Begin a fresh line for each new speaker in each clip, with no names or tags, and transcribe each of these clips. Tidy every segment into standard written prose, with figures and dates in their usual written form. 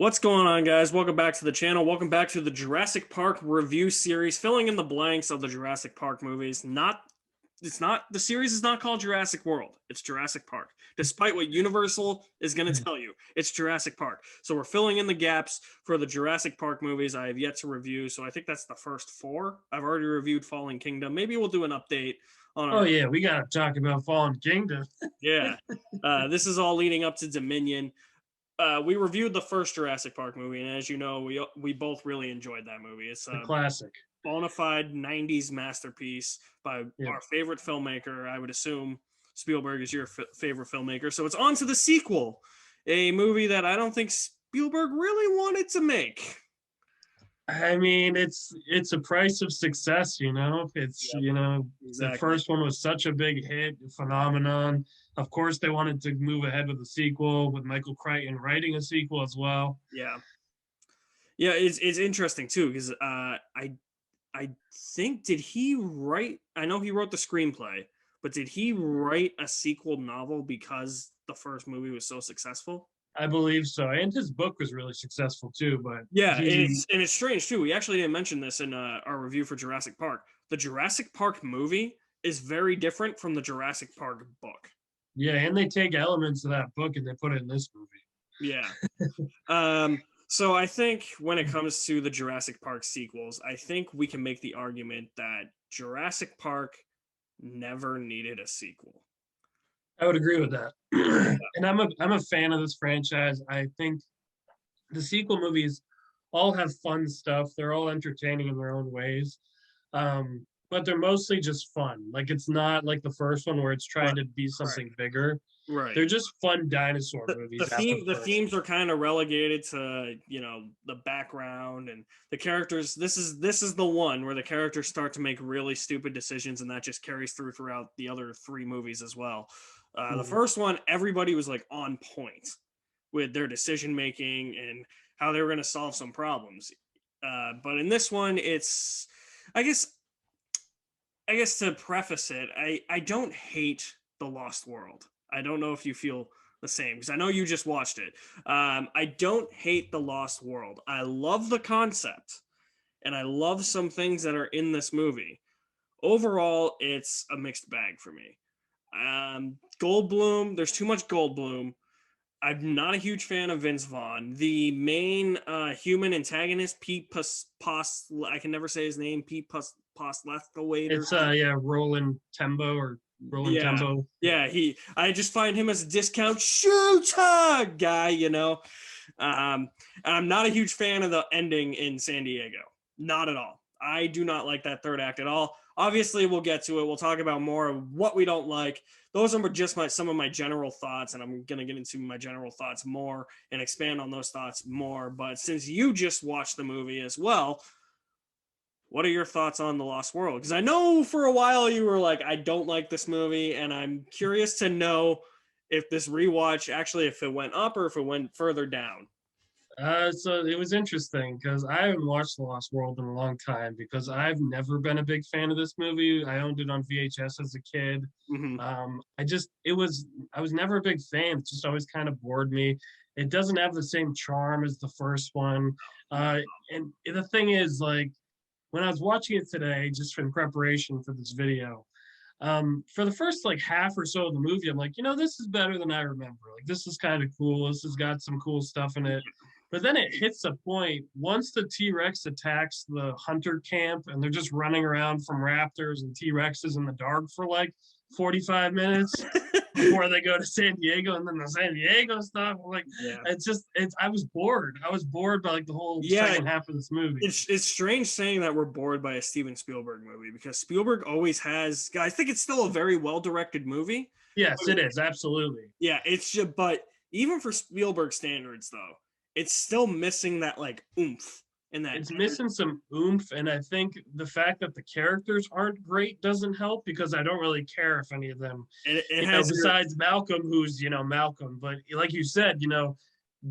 What's going on, guys? Welcome back to the channel. Welcome back to the Jurassic Park review series, filling in the blanks of the Jurassic Park movies. The series is not called Jurassic World. It's Jurassic Park. Despite what Universal is going to tell you, it's Jurassic Park. So we're filling in the gaps for the Jurassic Park movies I have yet to review. So I think that's the first four. I've already reviewed Fallen Kingdom. Maybe we'll do an update on
Oh
our.
yeah, we gotta talk about Fallen Kingdom.
Yeah. This is all leading up to Dominion. We reviewed the first Jurassic Park movie, and as you know, we both really enjoyed that movie. It's
The
a
classic.
bona fide '90s masterpiece by
Yeah.
our favorite filmmaker. I would assume Spielberg is your favorite filmmaker. So it's on to the sequel, a movie that I don't think Spielberg really wanted to make.
I mean, it's a price of success, you know. It's
Yep,
the
exactly.
first one was such a big hit, phenomenon. Of course, they wanted to move ahead with the sequel, with Michael Crichton writing a sequel as well.
Yeah, yeah. It's interesting too because I think did he write? I know he wrote the screenplay, but did he write a sequel novel because the first movie was so successful?
I believe so. And his book was really successful too, but
Yeah, and
he
it's strange too. We actually didn't mention this in our review for Jurassic Park. The Jurassic Park movie is very different from the Jurassic Park book.
yeah, and they take elements of that book and they put it in this movie.
Yeah. So I think when it comes to the Jurassic Park sequels, I think we can make the argument that Jurassic Park never needed a sequel.
I would agree with that. And I'm a fan of this franchise. I think the sequel movies all have fun stuff. They're all entertaining in their own ways. But they're mostly just fun. Like it's not like the first one where it's
Right.
trying to be
Right.
something bigger.
Right.
They're just fun dinosaur
The
movies after
theme
the
the
first
themes are kind of relegated to the background and the characters. This is the one where the characters start to make really stupid decisions, and that just carries throughout the other three movies as well. The
one.
first one, everybody was like on point with their decision making and how they were going to solve some problems. But in this one, it's I guess I guess to preface it, I don't hate the Lost World. I don't know if you feel the same because I know you just watched it. I don't hate the Lost World. I love the concept, and I love some things that are in this movie. Overall, it's a mixed bag for me. Goldblum, there's too much Goldblum. I'm not a huge fan of Vince Vaughn. The main human antagonist, Pete I can never say his name, Pete Postlethwaite.
It's yeah, Roland Tembo or Roland
Yeah.
Tembo. Yeah.
Yeah, I just find him as a discount shooter guy, you know. I'm not a huge fan of the ending in San Diego. Not at all. I do not like that third act at all. Obviously, we'll get to it. We'll talk about more of what we don't like. Those are just some of my general thoughts, and I'm gonna get into my general thoughts more and expand on those thoughts more. But since you just watched the movie as well, what are your thoughts on The Lost World? Because I know for a while you were like, I don't like this movie, and I'm curious to know if this rewatch actually if it went up or if it went further down.
So it was interesting because I haven't watched The Lost World in a long time because I've never been a big fan of this movie. I owned it on VHS as a kid.
Mm-hmm.
I was never a big fan. It just always kind of bored me. It doesn't have the same charm as the first one. Uh, and the thing is, like, when I was watching it today, just in preparation for this video, for the first like half or so of the movie, I'm like, this is better than I remember. Like, this is kind of cool. This has got some cool stuff in it. But then it hits a point once the T Rex attacks the hunter camp and they're just running around from raptors and T Rexes in the dark for like 45 minutes before they go to San Diego, and then the San Diego stuff. Like,
Yeah.
I was bored. I was bored by like the whole
Yeah,
second half of this movie.
it's strange saying that we're bored by a Steven Spielberg movie because Spielberg always has. I think it's still a very well directed movie.
Yes, it is. Absolutely.
Yeah, it's just, but even for Spielberg standards, though, it's still missing that like oomph in that.
It's missing some oomph, and I think the fact that the characters aren't great doesn't help because I don't really care if any of them,
It has
besides Malcolm, who's Malcolm. But like you said,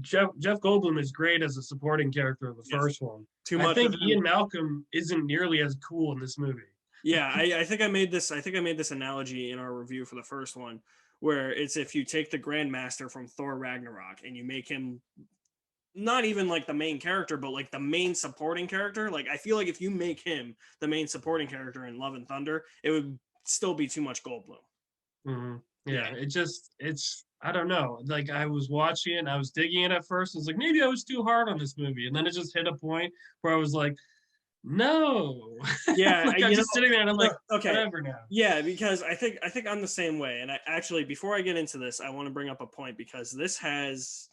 Jeff Goldblum is great as a supporting character of the
yes,
first one.
too
I
much of
think
him.
Ian Malcolm isn't nearly as cool in this movie.
Yeah, I think I made this. I think I made this analogy in our review for the first one, where it's if you take the Grandmaster from Thor Ragnarok and you make him not even like the main character, but like the main supporting character. Like I feel like if you make him the main supporting character in Love and Thunder, it would still be too much Goldblum.
Yeah,
Yeah.
it's I don't know. Like I was watching it, and I was digging it at first. I was like, maybe I was too hard on this movie, and then it just hit a point where I was like, no.
Yeah,
Like I'm just sitting there, and I'm like,
okay.
whatever now.
Yeah, because I think I'm the same way. And I actually, before I get into this, I want to bring up a point because this has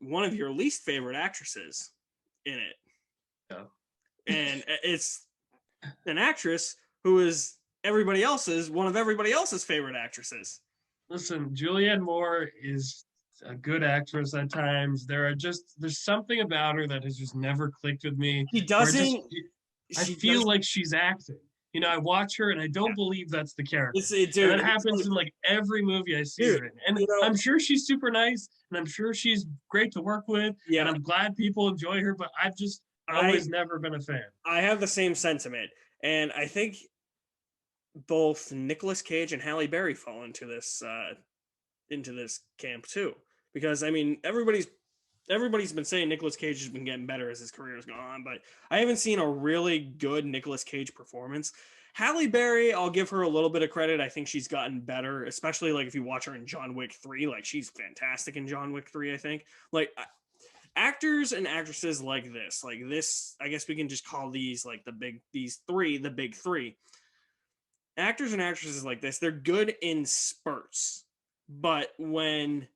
one of your least favorite actresses in it.
Yeah.
And it's an actress who is one of everybody else's favorite actresses.
Listen, Julianne Moore is a good actress at times. There's something about her that has just never clicked with me.
She
Where just
doesn't.
I
She
feel
doesn't.
like she's acting. I watch her and I don't believe that's the character. And
Dude.
that happens in like every movie I see
Dude,
her in. And I'm sure she's super nice and I'm sure she's great to work with.
Yeah.
And I'm glad people enjoy her, but I've just always never been a fan.
I have the same sentiment. And I think both Nicolas Cage and Halle Berry fall into this camp too. Because I mean, everybody's been saying Nicolas Cage has been getting better as his career has gone on, but I haven't seen a really good Nicolas Cage performance. Halle Berry, I'll give her a little bit of credit. I think she's gotten better, especially like if you watch her in John Wick 3, like she's fantastic in John Wick 3, I think. Like actors and actresses like this, I guess we can just call these like the big three. Actors and actresses like this, they're good in spurts. But when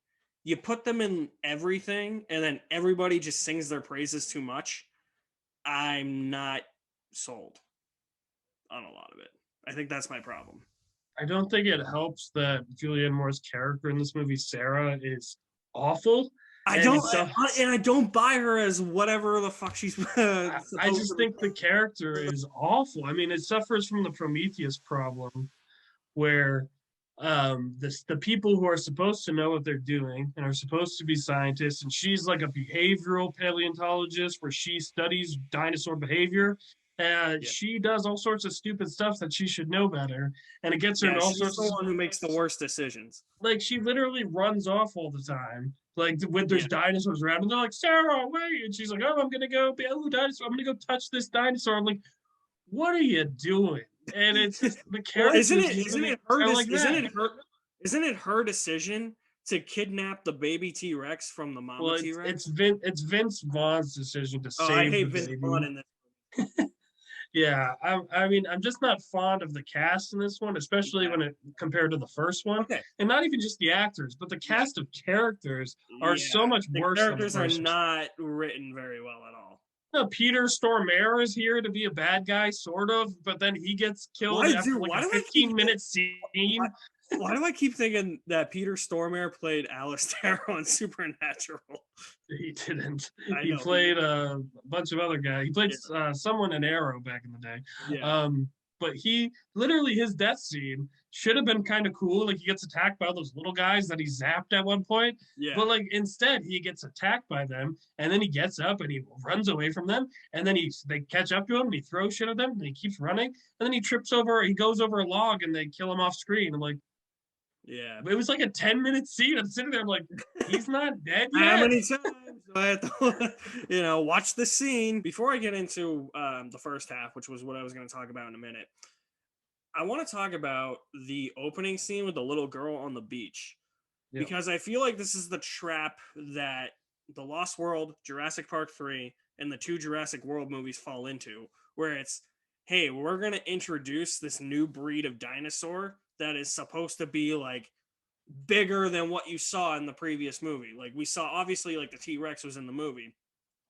you put them in everything and then everybody just sings their praises too much, I'm not sold on a lot of it. I think that's my problem.
I don't think it helps that Julianne Moore's character in this movie, Sarah, is awful.
I don't buy her as whatever the fuck she's.
I just think the character is awful. I mean, it suffers from the Prometheus problem, where the people who are supposed to know what they're doing and are supposed to be scientists, and she's like a behavioral paleontologist where she studies dinosaur behavior. She does all sorts of stupid stuff that she should know better, and it gets her in all sorts of.
She's the one who makes the worst decisions.
Like she literally runs off all the time. Like when there's dinosaurs around, and they're like, "Sarah, wait!" And she's like, "Oh, I'm gonna go be a dinosaur. I'm gonna go touch this dinosaur." I'm like, "What are you doing?" And it's just the character.
Isn't it her decision to kidnap the baby T-Rex from the mama T-Rex?
It's Vince Vaughn's decision to save.
I hate Vince Vaughn in this.
Yeah, I mean, I'm just not fond of the cast in this one, especially when it compared to the first one.
Okay.
And not even just the actors, but the cast of characters are so much worse.
The characters are not written very well at all.
No, Peter Stormare is here to be a bad guy, sort of, but then he gets killed after like a 15-minute scene.
Why do I keep thinking that Peter Stormare played Alistair on Supernatural?
He didn't. He played a bunch of other guys. He played someone in Arrow back in the day.
Yeah.
But he literally, his death scene should have been kind of cool. Like he gets attacked by those little guys that he zapped at one point.
Yeah.
But like instead he gets attacked by them, and then he gets up and he runs away from them, and then they catch up to him and he throws shit at them and he keeps running, and then he goes over a log and they kill him off screen. I'm like,
yeah,
it was like a 10-minute scene. I'm sitting there, I'm like, he's not dead yet.
How many times do I have to, watch the scene? Before I get into the first half, which was what I was going to talk about in a minute, I want to talk about the opening scene with the little girl on the beach. Yeah. Because I feel like this is the trap that The Lost World, Jurassic Park 3, and the 2 Jurassic World movies fall into, where it's, hey, we're going to introduce this new breed of dinosaur that is supposed to be like bigger than what you saw in the previous movie. Like we saw, obviously, like the T-Rex was in the movie,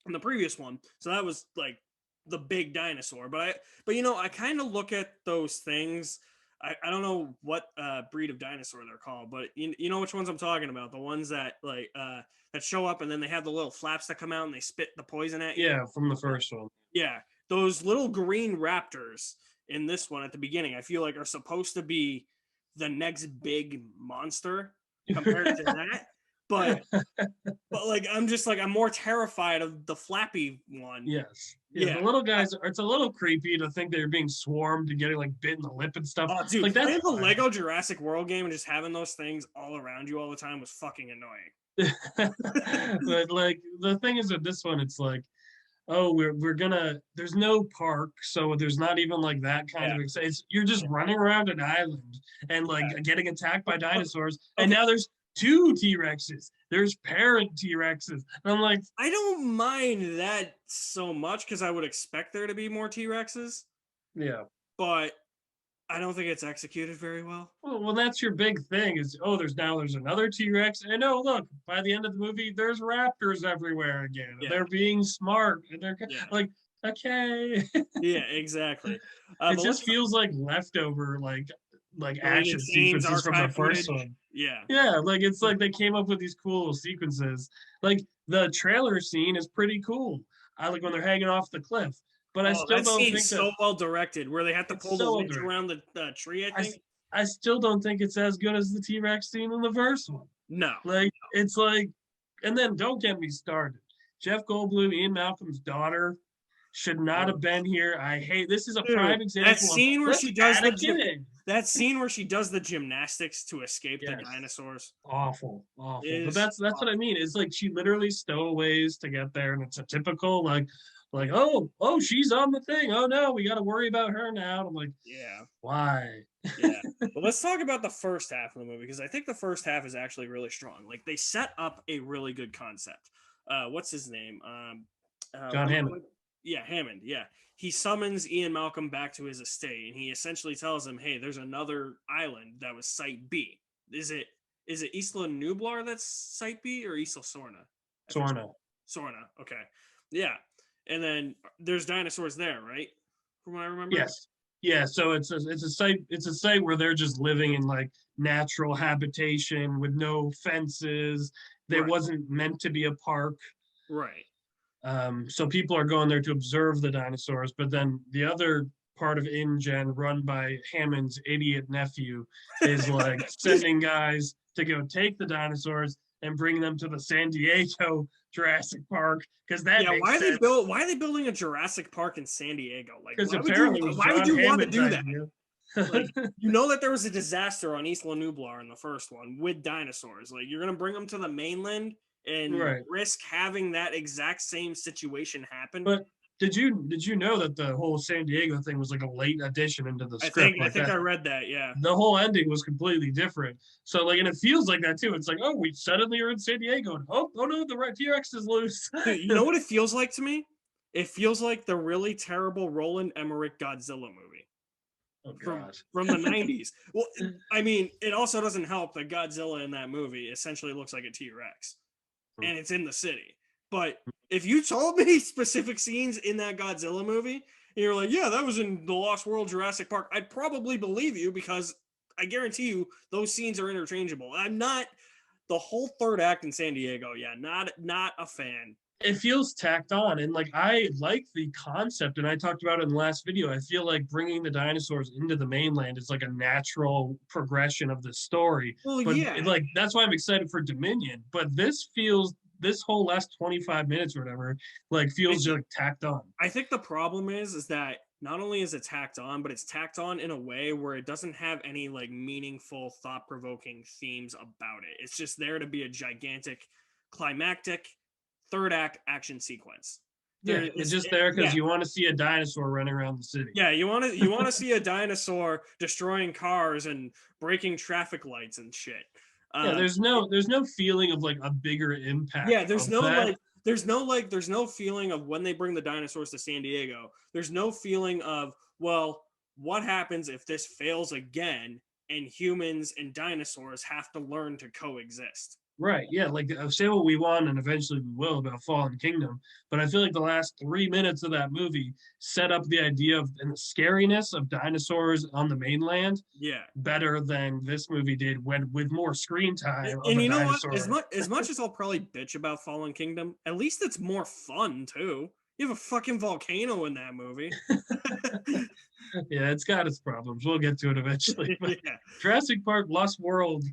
in the previous one, so that was like the big dinosaur. But I kind of look at those things. I don't know what breed of dinosaur they're called, but you know which ones I'm talking about. The ones that like that show up and then they have the little flaps that come out and they spit the poison at you.
Yeah, from the first one.
Yeah, those little green raptors in this one at the beginning, I feel like are supposed to be the next big monster compared to that. But like I'm more terrified of the flappy one.
Yes. Yeah. The little guys, it's a little creepy to think they're being swarmed and getting like bit in the lip and stuff.
Oh, dude, like playing the Lego Jurassic World game and just having those things all around you all the time was fucking annoying.
But like the thing is with this one, it's like, oh, we're gonna. There's no park, so there's not even like that kind
Yeah.
of excitement. You're just running around an island and like getting attacked by
Okay.
dinosaurs, and
Okay.
now there's two T-Rexes. There's parent T-Rexes, and I'm like,
I don't mind that so much because I would expect there to be more T Rexes,
yeah.
but I don't think it's executed very well.
Well, that's your big thing is, oh, there's another T-Rex, and oh, look, by the end of the movie, there's raptors everywhere again, and
Yeah.
they're being smart, and they're
Yeah.
like, okay.
Yeah. Exactly.
It
But
just feels like leftover, like
deleted
action
scenes,
sequences from the
archive
first
footage.
one.
Yeah.
Yeah, like it's like they came up with these cool little sequences. Like the trailer scene is pretty cool. I like when they're hanging off the cliff, but I
Oh,
still
that
don't
scene's
think that
so well directed where they have to
it's
pull the
so
winch
under.
around the tree, I
I
think.
I still don't think it's as good as the T Rex scene in the first one.
No.
Like it's like, and then don't get me started. Jeff Goldblum, Ian Malcolm's daughter, should not have been here. I hate this is a
Dude,
prime example of let's add a kid in.
that scene where she does the gymnastics to escape the
Yes,
dinosaurs
awful. But
is
that's what I mean. It's like she literally stowaways to get there, and it's a typical like oh she's on the thing. Oh no, we got to worry about her now. I'm like,
yeah.
why?
Yeah. But let's talk about the first half of the movie because I think the first half is actually really strong. Like they set up a really good concept. What's his name?
John Hammond.
Yeah, Hammond. Yeah. He summons Ian Malcolm back to his estate and he essentially tells him, "Hey, there's another island that was Site B. Is it Isla Nublar that's Site B or Isla Sorna?
Sorna.
Sorna. Okay. Yeah. And then there's dinosaurs there, right? From what I remember.
Yes. Yeah, so it's a site where they're just living in like natural habitation with no fences. There
Right.
wasn't meant to be a park.
Right.
So people are going there to observe the dinosaurs, but then the other part of InGen, run by Hammond's idiot nephew, is like sending guys to go take the dinosaurs and bring them to the San Diego Jurassic Park because that
Yeah,
makes sense.
why are they building a Jurassic Park in San Diego? Like
Because apparently it was
why would
John
you want to
Hammond's
do that?
idea.
Like you know that there was a disaster on Isla Nublar in the first one with dinosaurs. Like you're gonna bring them to the mainland and
Right.
risk having that exact same situation happen.
But did you know that the whole San Diego thing was like a late addition into the script?
I
Like
think
that
I read that. Yeah.
the whole ending was completely different. So like, and it feels like that too. It's like, oh, we suddenly are in San Diego, and oh no, the right T-Rex is loose.
Dude, you know what it feels like to me? It feels like the really terrible Roland Emmerich Godzilla movie
Oh
from
god.
from the 90s. Well, I mean, it also doesn't help that Godzilla in that movie essentially looks like a T-Rex and it's in the city. But if you told me specific scenes in that Godzilla movie, and you're like, yeah, that was in the Lost World Jurassic Park, I'd probably believe you because I guarantee you those scenes are interchangeable. I'm not the whole third act in San Diego. Yeah, not a fan.
It feels tacked on, and like I like the concept, and I talked about it in the last video. I feel like bringing the dinosaurs into the mainland is like a natural progression of the story.
Well,
But
yeah.
like that's why I'm excited for Dominion. But this whole last 25 minutes or whatever like feels just like tacked on.
I think the problem is that not only is it tacked on, but it's tacked on in a way where it doesn't have any like meaningful, thought-provoking themes about it. It's just there to be a gigantic, climactic third act action sequence.
Yeah, it's just there because
yeah,
you want to see a dinosaur running around the city.
yeah. You want to see a dinosaur destroying cars and breaking traffic lights and shit.
Yeah, there's no feeling of like a bigger impact.
Yeah,
of that.
there's no feeling of when they bring the dinosaurs to San Diego. There's no feeling of, well, what happens if this fails again and humans and dinosaurs have to learn to coexist.
Right. Yeah. Like say what we want, and eventually we will about Fallen Kingdom. But I feel like the last 3 minutes of that movie set up the idea of and the scariness of dinosaurs on the mainland
Yeah.
better than this movie did when with more screen time of
And
a
you know what?
dinosaur.
As much as I'll probably bitch about Fallen Kingdom, at least it's more fun too. You have a fucking volcano in that movie.
Yeah, it's got its problems. We'll get to it eventually. But
Yeah.
Jurassic Park Lost World,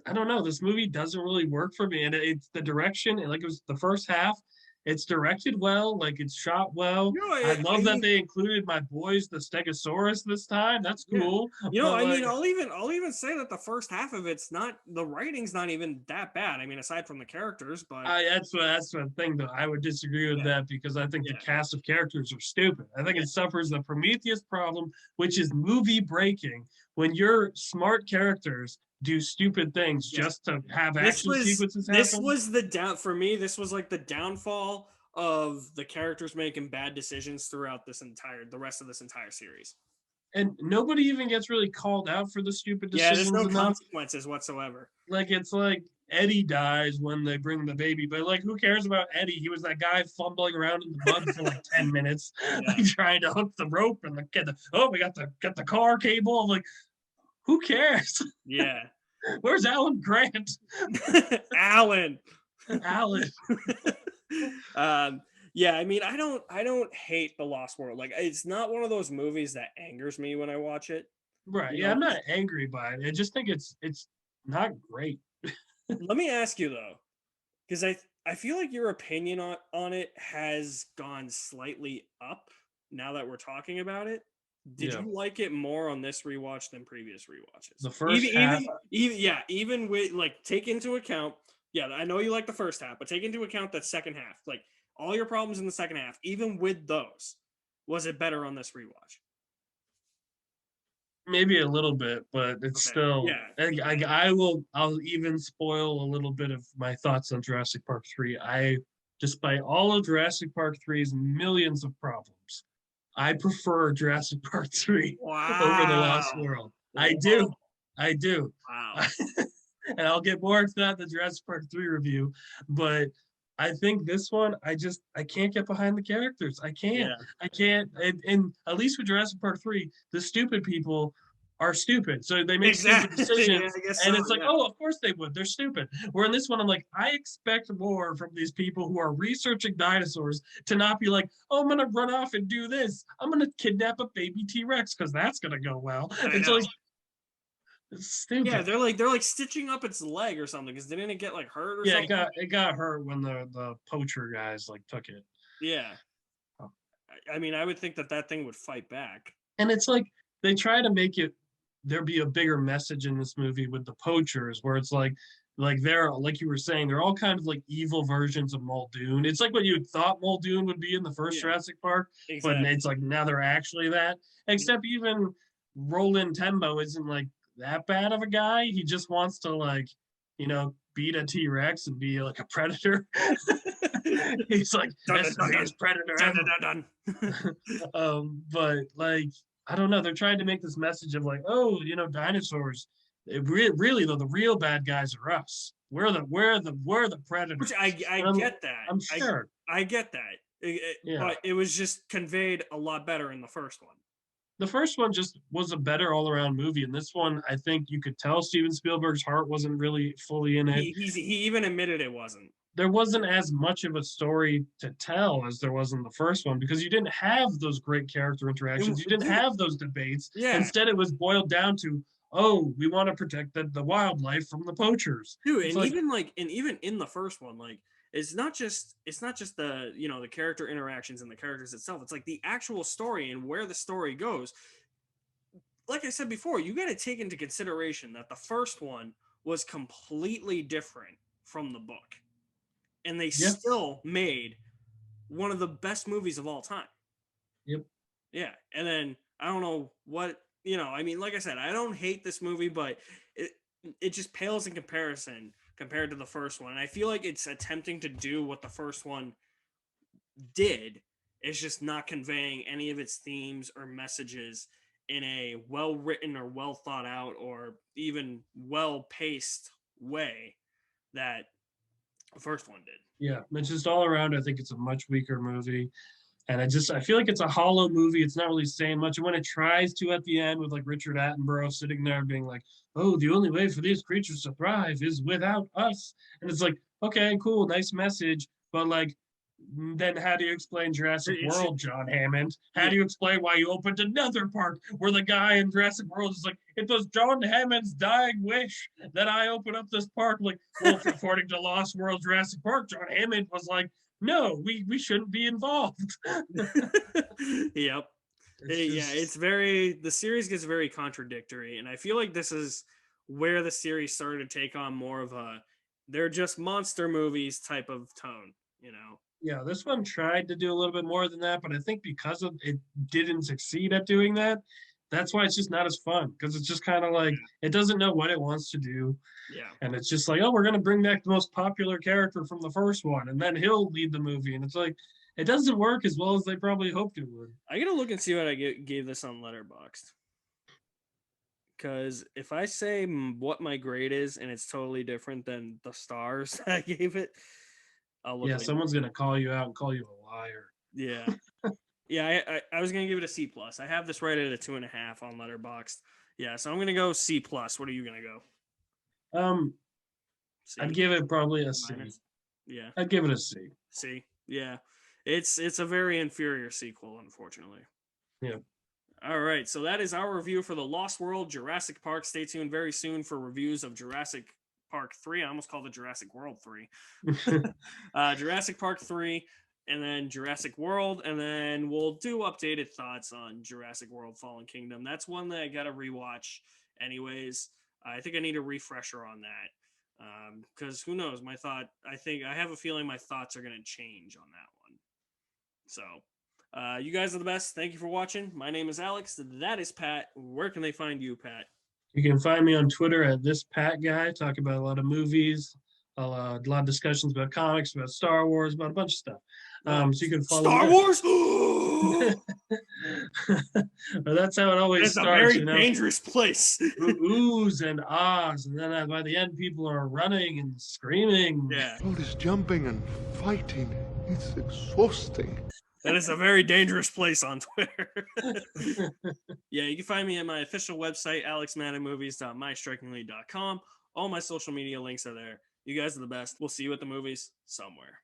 I don't know. This movie doesn't really work for me, and it's the direction. And like it was the first half, It's directed well, like it's shot well.
No,
I
I
love that
mean,
they included my boys, the Stegosaurus, this time. That's
yeah.
cool.
You know,
But
I mean,
like,
I'll even say that the first half of it's not the writing's not even that bad. I mean, aside from the characters, but
that's the thing though. I would disagree with
yeah,
that because I think the
yeah,
cast of characters are stupid. I think
yeah,
it suffers the Prometheus problem, which is movie breaking. When your smart characters do stupid things
yeah.
just to have
This
action
was
sequences
this
happen.
was the down for me. This was like the downfall of the characters making bad decisions throughout the rest of this entire series.
And nobody even gets really called out for the stupid
Yeah, there's
decisions
no
enough.
consequences whatsoever.
Like it's like Eddie dies when they bring the baby, but like who cares about Eddie? He was that guy fumbling around in the mud for like 10 minutes,
Yeah,
like trying to hook the rope and we got the car cable. I'm like, who cares?
yeah.
Where's Alan Grant?
Alan.
Alan.
um, yeah, I mean, I don't hate the Lost World. Like, it's not one of those movies that angers me when I watch it.
Right.
You
Yeah,
know,
I'm not angry by it. I just think it's not great.
let me ask you though, because I feel like your opinion on it has gone slightly up now that we're talking about it. Did
Yeah.
you like it more on this rewatch than previous rewatches?
The first half,
Even with like take into account, yeah, I know you like the first half, but take into account that second half, like all your problems in the second half, even with those, was it better on this rewatch?
maybe a little bit, but it's
Okay,
still.
yeah,
I'll even spoil a little bit of my thoughts on Jurassic Park 3. Despite all of Jurassic Park 3's millions of problems, I prefer Jurassic Park 3 over The Lost
wow,
World. I
whoa,
do. I do.
wow,
And I'll get more into that in the Jurassic Park 3 review. But I think this one, I can't get behind the characters. I can't.
yeah,
I can't. And at least with Jurassic Park 3, the stupid people are stupid. So they make stupid
exactly, yeah,
decisions.
I guess
And
so,
it's like,
yeah,
oh, of course they would. They're stupid. Where in this one, I'm like, I expect more from these people who are researching dinosaurs to not be like, oh, I'm going to run off and do this. I'm going to kidnap a baby T Rex because that's going to go well.
I
It's
know.
like, it's
Yeah,
stupid.
they're like stitching up its leg or something because didn't it get like hurt or
Yeah,
something?
it got hurt when the poacher guys like took it.
Yeah, I mean, I would think that that thing would fight back.
And it's like they try to make it there be a bigger message in this movie with the poachers, where it's like they're like you were saying, they're all kind of like evil versions of Muldoon. It's like what you thought Muldoon would be in the first
Yeah,
Jurassic Park, but
exactly.
it's like now they're actually that. Except even Roland Tembo isn't like that bad of a guy. He just wants to like, beat a T Rex and be like a predator. He's like,
Dun,
that's
dun,
the
dun, dun.
biggest predator
Dun,
ever.
dun, dun, dun.
But like I don't know, they're trying to make this message of like, oh, dinosaurs. Really though, the real bad guys are us. We're the
Which
predators.
I
And
get that.
I'm sure.
I get that.
Yeah.
But it was just conveyed a lot better in the first one.
The first one just was a better all around movie, and this one I think you could tell Steven Spielberg's heart wasn't really fully in it.
He even admitted it wasn't.
There wasn't as much of a story to tell as there was in the first one because you didn't have those great character interactions. You didn't
Dude,
have those debates.
yeah,
Instead, it was boiled down to, oh, we want to protect the wildlife from the poachers.
dude,
It's
and
like,
even in the first one, like it's not just the the character interactions and the characters itself. It's like the actual story and where the story goes. Like I said before, you got to take into consideration that the first one was completely different from the book, and they
yeah,
still made one of the best movies of all time.
yep,
Yeah, and then I don't know what I mean, like I said, I don't hate this movie, but it it just pales in comparison compared to the first one. And I feel like it's attempting to do what the first one did. It's just not conveying any of its themes or messages in a well written or well thought out or even well paced way that the first one did.
yeah. It's just all around. I think it's a much weaker movie. And I feel like it's a hollow movie. It's not really saying much. And when it tries to at the end with like Richard Attenborough sitting there being like, oh, the only way for these creatures to thrive is without us. And it's like, okay, cool, nice message. But like, then how do you explain Jurassic
It should,
World, John Hammond? How
yeah,
do you explain why you opened another park where the guy in Jurassic World is like, it was John Hammond's dying wish that I open up this park? Like, well, according to Lost World Jurassic Park, John Hammond was like, no, we shouldn't be involved.
Yep. It's very, the series gets very contradictory, and I feel like this is where the series started to take on more of a they're just monster movies type of tone, you know.
Yeah, this one tried to do a little bit more than that, but I think because of it didn't succeed at doing that, that's why it's just not as fun, because it's just kind of like it doesn't know what it wants to do.
Yeah.
And it's just like, oh, we're gonna bring back the most popular character from the first one, and then he'll lead the movie. And it's like it doesn't work as well as they probably hoped it would.
I gotta look and see what I gave this on Letterboxd. Because if I say what my grade is and it's totally different than the stars I gave it, I'll look.
Yeah, someone's gonna call you out and call you a liar.
Yeah. Yeah, I was gonna give it a C plus. I have this rated at a 2.5 on Letterboxd. Yeah, so I'm gonna go C plus. What are you gonna go? C?
I'd give it probably a C.
Yeah,
I'd give it a C.
C. Yeah, it's a very inferior sequel, unfortunately.
Yeah.
All right, so that is our review for The Lost World, Jurassic Park. Stay tuned very soon for reviews of Jurassic Park 3. I almost called it Jurassic World 3. Jurassic Park 3, and then Jurassic World, and then we'll do updated thoughts on Jurassic World Fallen Kingdom. That's one that I got to rewatch anyways. I think I need a refresher on that. Because who knows, I have a feeling my thoughts are going to change on that one. So, you guys are the best. Thank you for watching. My name is Alex. That is Pat. Where can they find you, Pat?
You can find me on Twitter at this Pat guy. Talk about a lot of movies, a lot of discussions about comics, about Star Wars, about a bunch of stuff. So you can follow
Star Wars.
But that's how it always
it's
starts.
It's a very dangerous place.
Oohs and ahs, and then by the end, people are running and screaming.
Yeah.
All this jumping and fighting, it's exhausting.
That is a very dangerous place on Twitter. Yeah, you can find me at my official website, alexmaddenmovies.mystrikingly.com. All my social media links are there. You guys are the best. We'll see you at the movies somewhere.